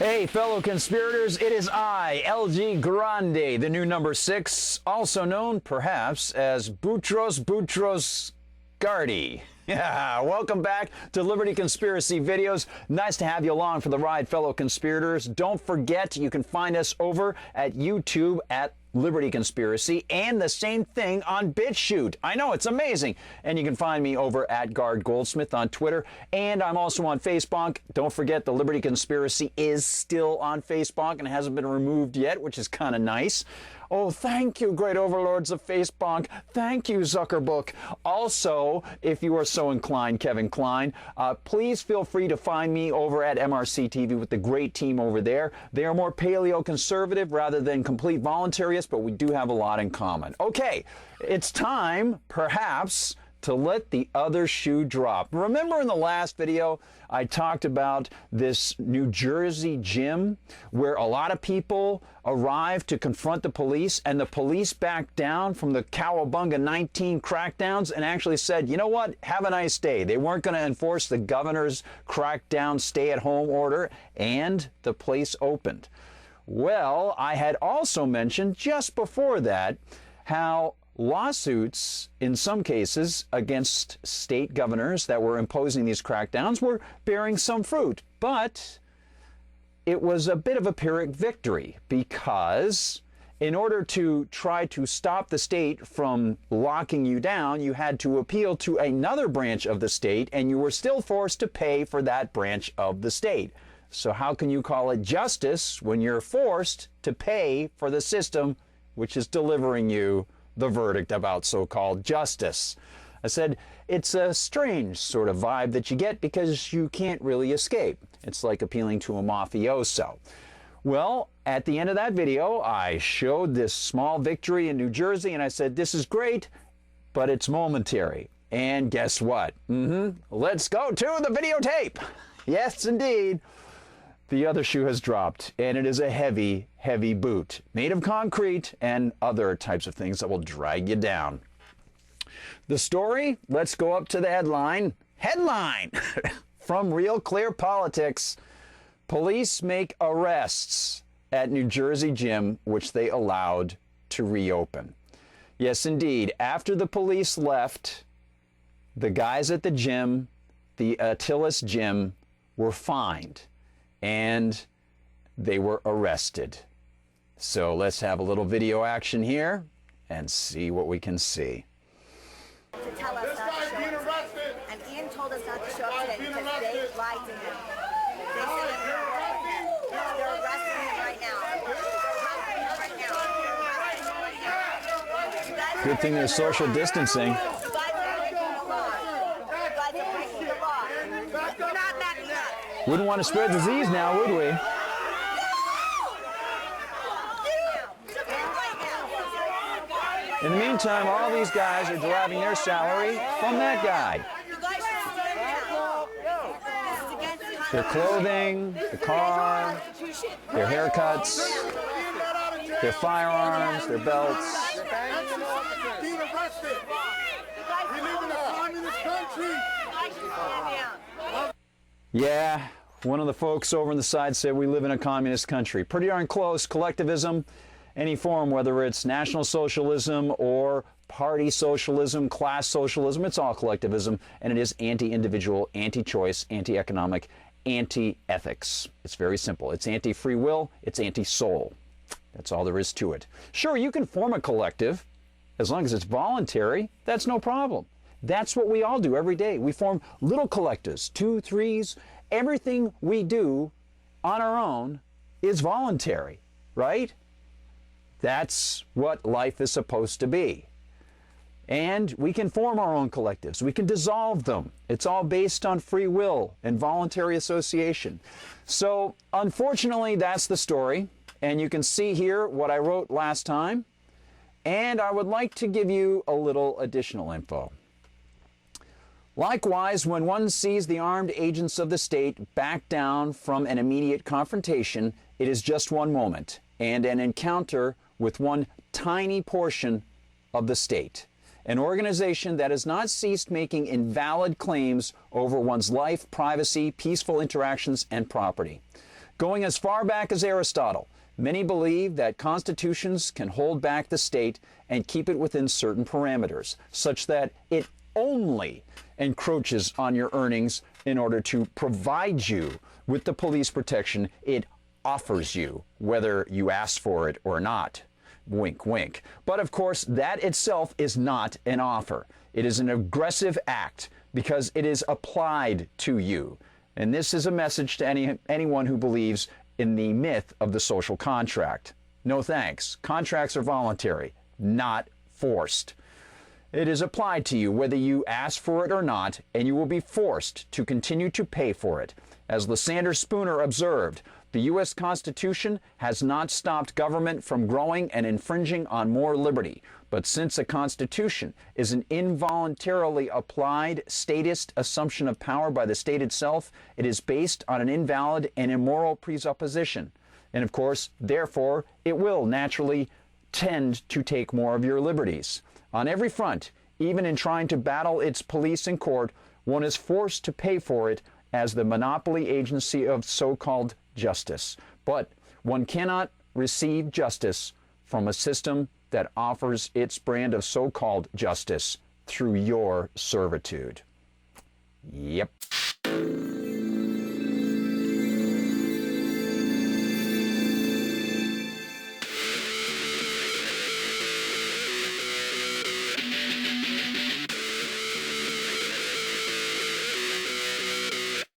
Hey, fellow conspirators, it is I, LG Grande, the new number 6, also known, perhaps, as Boutros Gardy. Yeah, welcome back to Liberty Conspiracy Videos. Nice to have you along for the ride, fellow conspirators. Don't forget, you can find us over at YouTube at Liberty Conspiracy, and the same thing on BitChute. I know, it's amazing. And you can find me over at Guard Goldsmith on Twitter, and I'm also on Facebook. Don't forget, the Liberty Conspiracy is still on Facebook and hasn't been removed yet, which is kind of nice. Oh, thank you, great overlords of Facebook. Thank you, Zuckerbook. Also, if you are so inclined, Kevin Klein, please feel free to find me over at MRC TV with the great team over there. They are more paleo-conservative rather than complete voluntarists, but we do have a lot in common. Okay, it's time, perhaps, to let the other shoe drop. Remember in the last video, I talked about this New Jersey gym where a lot of people arrived to confront the police, and the police backed down from the Cowabunga 19 crackdowns and actually said, you know what, have a nice day. They weren't going to enforce the governor's crackdown stay-at-home order, and the place opened. Well, I had also mentioned just before that how lawsuits, in some cases, against state governors that were imposing these crackdowns were bearing some fruit. But it was a bit of a Pyrrhic victory, because in order to try to stop the state from locking you down, you had to appeal to another branch of the state, and you were still forced to pay for that branch of the state. So how can you call it justice when you're forced to pay for the system which is delivering you the verdict about so-called justice? I said, it's a strange sort of vibe that you get because you can't really escape. It's like appealing to a mafioso. Well, at the end of that video, I showed this small victory in New Jersey, and I said, this is great, but it's momentary. And guess what? Let's go to the videotape. Yes, indeed. The other shoe has dropped, and it is a heavy, heavy boot made of concrete and other types of things that will drag you down. The story, let's go up to the headline. Headline! From Real Clear Politics, police make arrests at New Jersey gym, which they allowed to reopen. Yes, indeed. After the police left, the guys at the gym, the Attilas gym, were fined, and they were arrested. So let's have a little video action here and see what we can see. To tell us not to show up today. And Ian told us not to show up today because they lied to him. They said they're arresting him right now. Good thing there's social distancing. You guys are breaking the law. You guys are breaking the law. You're not backing up. Wouldn't want to spread disease now, would we? In the meantime, all these guys are deriving their salary from that guy. You guys should stand down. This is against Their clothing, the car, their haircuts, their firearms, their belts. Being arrested. We live in a communist country. Yeah, one of the folks over on the side said we live in a communist country. Pretty darn close. Collectivism, any form, whether it's National Socialism or party socialism, class socialism, it's all collectivism, and it is anti-individual, anti-choice, anti-economic, anti-ethics. It's very simple. It's anti-free will, it's anti-soul. That's all there is to it. Sure, you can form a collective, as long as it's voluntary, that's no problem. That's what we all do every day. We form little collectives, 2, 3s. Everything we do on our own is voluntary, right? That's what life is supposed to be. And we can form our own collectives. We can dissolve them. It's all based on free will and voluntary association. So, unfortunately, that's the story. And you can see here what I wrote last time. And I would like to give you a little additional info. Likewise, when one sees the armed agents of the state back down from an immediate confrontation, it is just one moment and an encounter with one tiny portion of the state, an organization that has not ceased making invalid claims over one's life, privacy, peaceful interactions, and property. Going as far back as Aristotle, many believe that constitutions can hold back the state and keep it within certain parameters, such that it only encroaches on your earnings in order to provide you with the police protection it offers you, whether you ask for it or not. Wink, wink. But of course, that itself is not an offer. It is an aggressive act because it is applied to you. And this is a message to anyone who believes in the myth of the social contract. No thanks. Contracts are voluntary, not forced. It is applied to you whether you ask for it or not, and you will be forced to continue to pay for it. As Lysander Spooner observed, the U.S. Constitution has not stopped government from growing and infringing on more liberty. But since a Constitution is an involuntarily applied statist assumption of power by the state itself, it is based on an invalid and immoral presupposition. And of course, therefore, it will naturally tend to take more of your liberties. On every front, even in trying to battle its police in court, one is forced to pay for it as the monopoly agency of so-called justice. But one cannot receive justice from a system that offers its brand of so-called justice through your servitude. Yep.